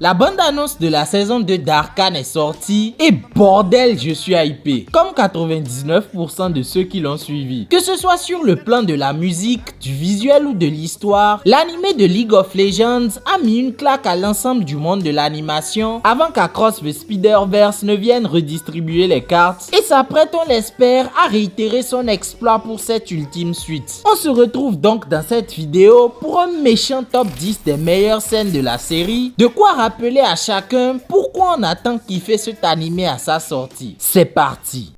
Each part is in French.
La bande-annonce de la saison 2 d'Arcane est sortie et bordel, je suis hypé, comme 99% de ceux qui l'ont suivi. Que ce soit sur le plan de la musique, du visuel ou de l'histoire, l'animé de League of Legends a mis une claque à l'ensemble du monde de l'animation avant qu'Across the Spider-Verse ne vienne redistribuer les cartes et s'apprête, on l'espère, à réitérer son exploit pour cette ultime suite. On se retrouve donc dans cette vidéo pour un méchant top 10 des meilleures scènes de la série, de quoi rappeler à chacun pourquoi on attend qu'il fait cet animé à sa sortie. C'est parti.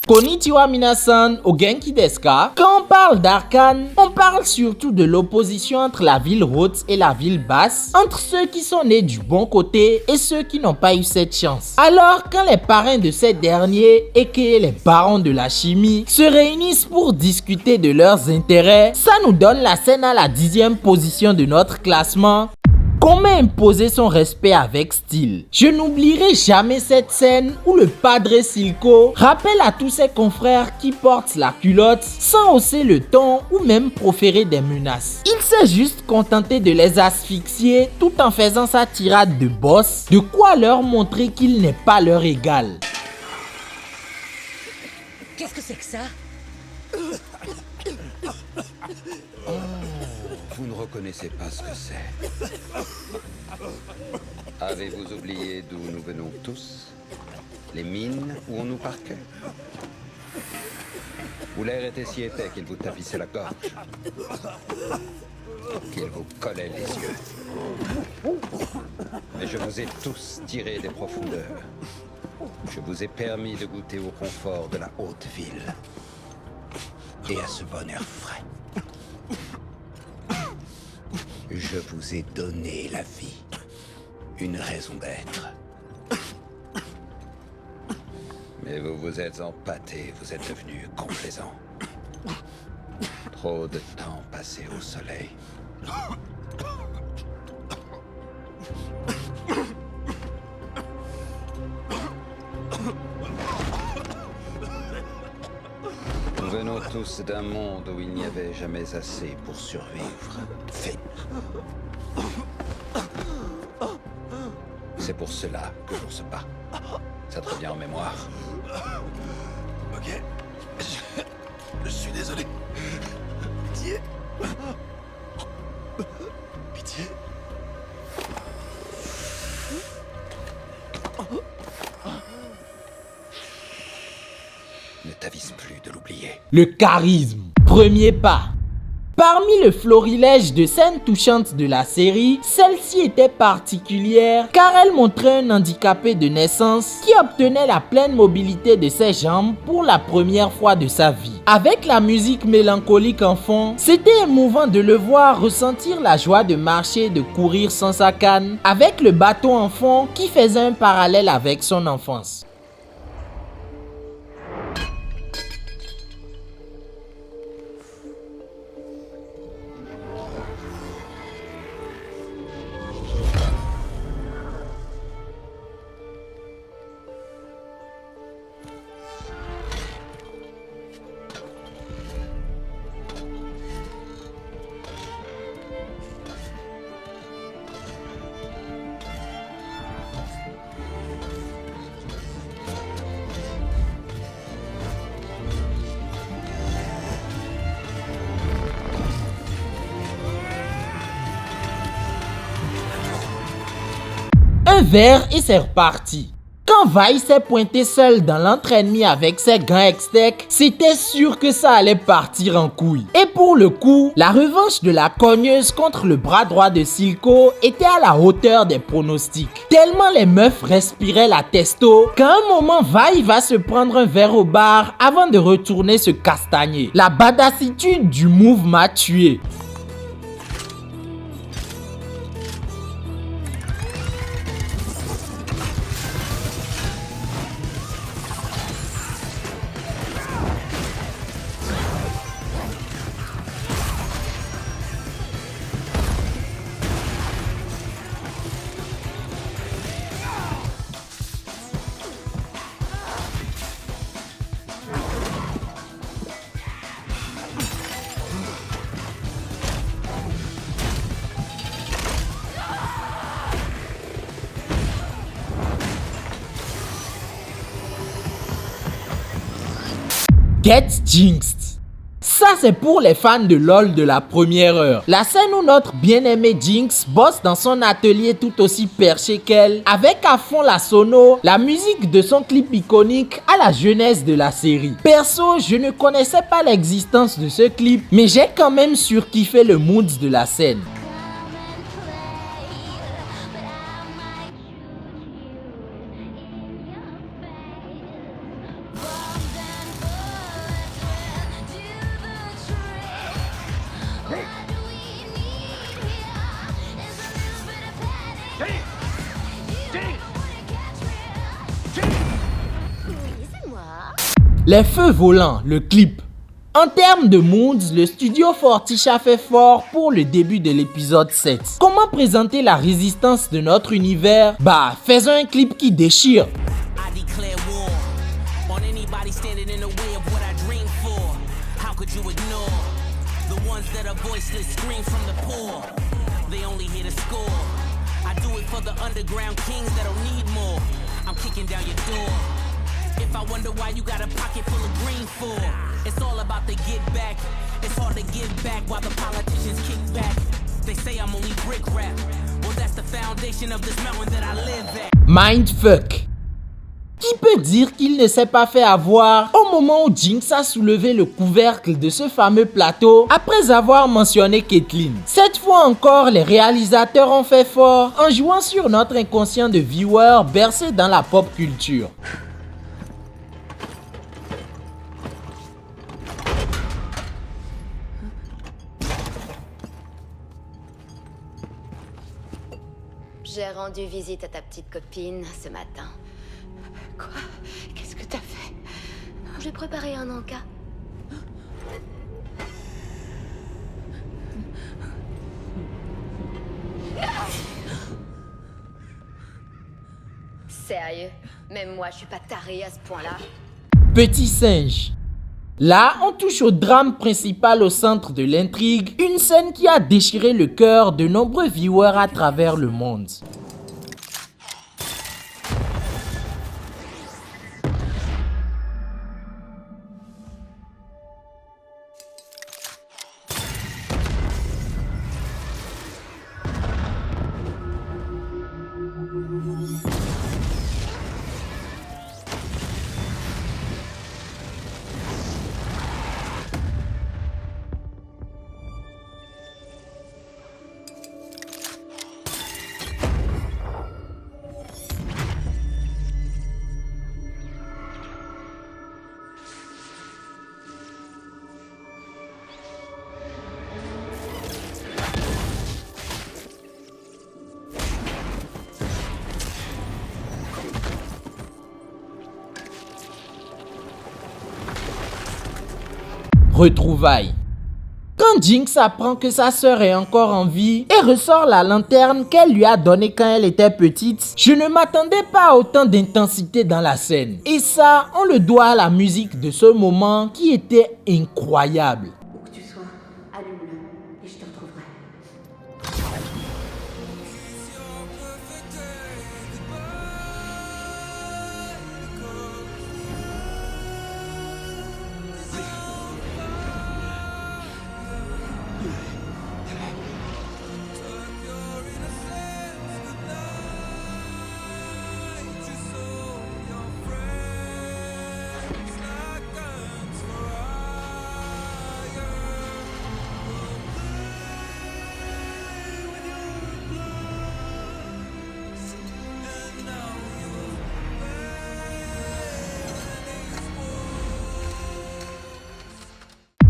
Konnichiwa minasan, o genki desu ka? Quand on parle d'Arcane, on parle surtout de l'opposition entre la ville haute et la ville basse, entre ceux qui sont nés du bon côté et ceux qui n'ont pas eu cette chance. Alors quand les parrains de ces derniers, aka les barons de la chimie, se réunissent pour discuter de leurs intérêts, ça nous donne la scène à la 10e position de notre classement. Comment imposer son respect avec style? Je n'oublierai jamais cette scène où le Padre Silco rappelle à tous ses confrères qui portent la culotte sans hausser le ton ou même proférer des menaces. Il s'est juste contenté de les asphyxier tout en faisant sa tirade de boss, de quoi leur montrer qu'il n'est pas leur égal. Qu'est-ce que c'est que ça? Vous ne reconnaissez pas ce que c'est. Avez-vous oublié d'où nous venons tous? Les mines où on nous parquait? Où l'air était si épais qu'il vous tapissait la gorge, qu'il vous collait les yeux. Mais je vous ai tous tirés des profondeurs. Je vous ai permis de goûter au confort de la haute ville et à ce bon air frais. Je vous ai donné la vie, une raison d'être. Mais vous vous êtes empâté, vous êtes devenu complaisant. Trop de temps passé au soleil. Nous venons tous d'un monde où il n'y avait jamais assez pour survivre. C'est pour cela que l'on se bat. Ça te revient en mémoire. Ok. Je suis désolé. Pitié. Pitié. Ne t'avise plus de l'oublier. Le charisme, premier pas. Parmi le florilège de scènes touchantes de la série, celle-ci était particulière car elle montrait un handicapé de naissance qui obtenait la pleine mobilité de ses jambes pour la première fois de sa vie. Avec la musique mélancolique en fond, c'était émouvant de le voir ressentir la joie de marcher et de courir sans sa canne, avec le bateau en fond qui faisait un parallèle avec son enfance. Un verre et c'est reparti. Quand Vi s'est pointé seul dans l'entre-ennemi avec ses gants Hextech, c'était sûr que ça allait partir en couille. Et pour le coup, la revanche de la cogneuse contre le bras droit de Silco était à la hauteur des pronostics. Tellement les meufs respiraient la testo, qu'à un moment Vi va se prendre un verre au bar avant de retourner se castagner. La badassitude du move m'a tué. Get Jinxed. Ça c'est pour les fans de LoL de la première heure. La scène où notre bien-aimé Jinx bosse dans son atelier tout aussi perché qu'elle, avec à fond la sono, la musique de son clip iconique à la jeunesse de la série. Perso, je ne connaissais pas l'existence de ce clip, mais j'ai quand même surkiffé le mood de la scène. Les feux volants, le clip. En termes de moods, le studio Forticha fait fort pour le début de l'épisode 7. Comment présenter la résistance de notre univers? Bah, faisons un clip qui déchire. If I wonder why you got a pocket full of green for, it's all about the get back. It's hard to give back while the politicians kick back. They say I'm only brick rap. Well, that's the foundation of this mountain that I live at. Mindfuck. Qui peut dire qu'il ne s'est pas fait avoir au moment où Jinx a soulevé le couvercle de ce fameux plateau après avoir mentionné Caitlyn? Cette fois encore, les réalisateurs ont fait fort en jouant sur notre inconscient de viewer bercé dans la pop culture. J'ai rendu visite à ta petite copine ce matin. Quoi? Qu'est-ce que t'as fait? J'ai préparé un encas. Sérieux? Même moi, je suis pas tarée à ce point-là. Petit singe. Là, on touche au drame principal au centre de l'intrigue, une scène qui a déchiré le cœur de nombreux viewers à travers le monde. Retrouvailles. Quand Jinx apprend que sa sœur est encore en vie et ressort la lanterne qu'elle lui a donnée quand elle était petite, je ne m'attendais pas à autant d'intensité dans la scène. Et ça, on le doit à la musique de ce moment qui était incroyable. Où que tu sois, allume-le et je te retrouverai.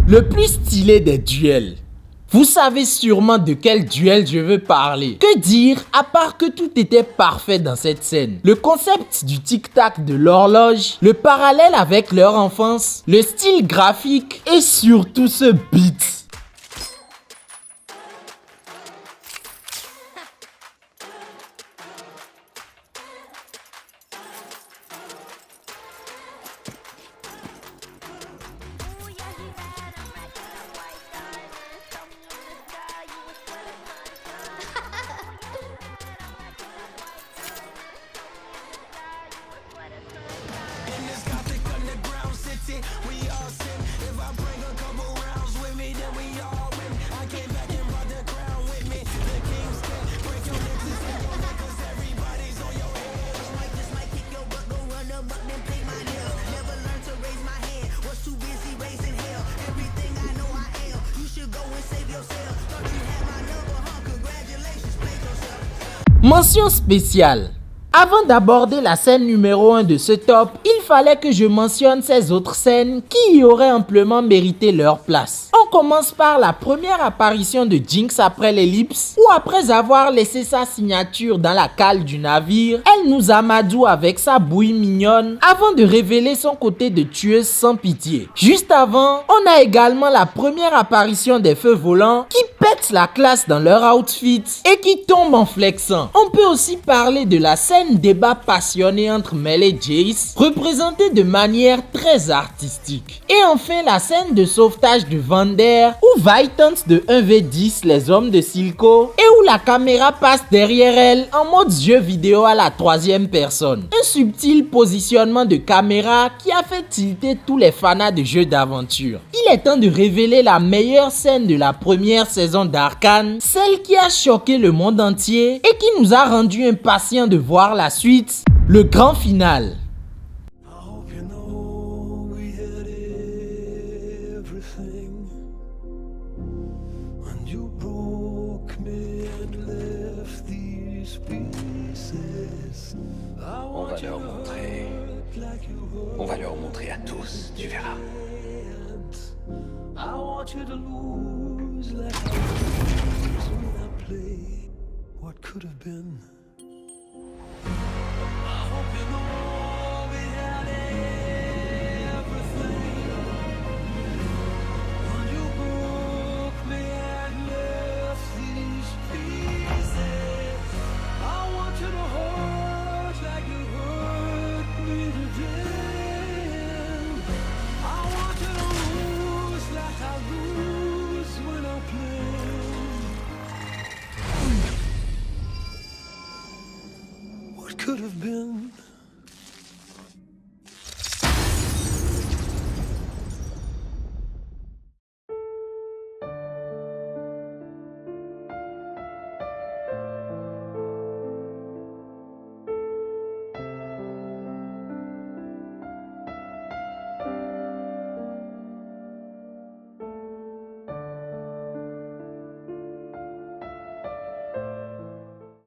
Le plus stylé des duels. Vous savez sûrement de quel duel je veux parler. Que dire à part que tout était parfait dans cette scène. Le concept du tic-tac de l'horloge, le parallèle avec leur enfance, le style graphique et surtout ce beat. We all Mention spéciale. Avant d'aborder la scène numéro 1 de ce top, il fallait que je mentionne ces autres scènes qui y auraient amplement mérité leur place. On commence par la première apparition de Jinx après l'ellipse, où après avoir laissé sa signature dans la cale du navire, elle nous amadoue avec sa bouille mignonne avant de révéler son côté de tueuse sans pitié. Juste avant, on a également la première apparition des feux volants qui pètent la classe dans leur outfit et qui tombent en flexant. On peut aussi parler de la scène débat passionné entre Mel et Jace, représenté de manière très artistique. Et enfin la scène de sauvetage de Vander, où Vi tente de 1v10 les hommes de Silco et où la caméra passe derrière elle en mode jeu vidéo à la troisième personne. Un subtil positionnement de caméra qui a fait tilter tous les fanats de jeux d'aventure. Il est temps de révéler la meilleure scène de la première saison d'Arcane, celle qui a choqué le monde entier et qui nous a rendu impatients de voir la suite, le grand final. On va leur montrer. On va leur montrer à tous, tu verras. Could have been.